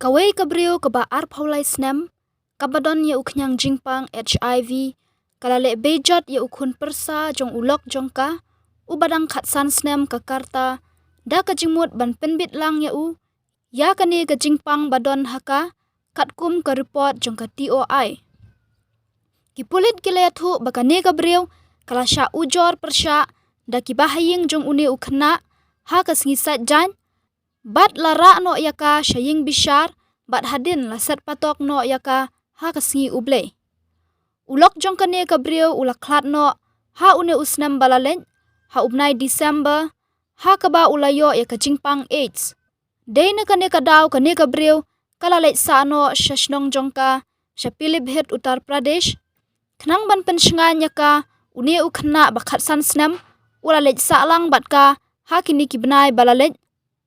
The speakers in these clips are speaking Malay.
Kawai kabriu kaba arpaulai snem, kabadon ya uknyang Jingpang HIV, kalale Be-Ijot ya ukun persa jong ulok jongka, ubadang khatsan snem kakarta, da kajimut ban penbit lang ya ya kani ke Jingpang badon haka, katkum ke report jongka TOI. Kipulit kilayathu bakane kabriu, kalasya ujor persya, da kibahaying jong uni ukna, ha kasingisat jan, bat lara no yaka syaying bishar, bat hadin lasat patok no yaka ha kasingi uble. Ulok jong kane kabriu ulaklat no ha une usnam balalen, ha ubnai Desember, ha kaba ulayo yaka Jingpang AIDS. Day na kane kadaw kane kabriu kalalet sa no syashnong jongka sya Pilibhit Uttar Pradesh. Knang ban pensyengan yaka une ukna bakat san snam ulalet sa lang batka ha kini kibnai balalet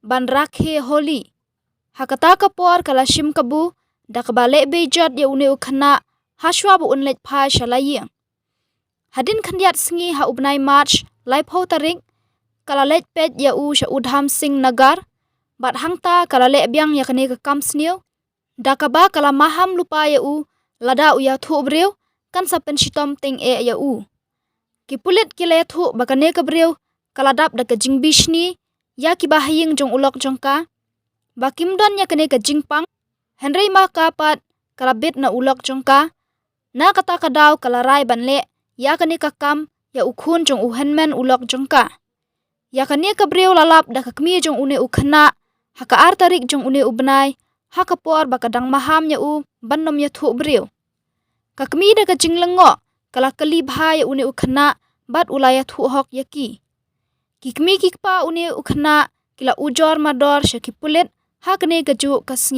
ban rakhe holi. Hakata kapor kalashim kabu da kabale Be-Ijot ya une ukna haswa bu unlet pa shalaying. Hadin kandiat singi ha ubnai March laipho tarik kalalet pet ya sya udham sing nagar bat hangta kalale biang ya kane kakam sniu da kaba kala maham lupa ya lada ya thu breu kan sa penshitom ting ya kipulit kile thu bakane kabreu kaladap da kajingbishni ya kibahaying jong ulok jongka bakimdon ya kane ka Jingpang Henry ma kapat kalabit na ulok jongka na kata kadaw kalarai banle ya kane kakam ya ukhun jong Hynmen ulok jongka ya kane kabreu lalap da kakmi jong une ukhna haka artarik jong une ubnai haka por bakadang maham ya bannom ya thu breu kakmi da kajinglengo kala kalibha ya une ukhna bat ulaya thu hok yaki kikmi kikpa une ukhna kila ujor mador syakipulit hakne gaju kasngi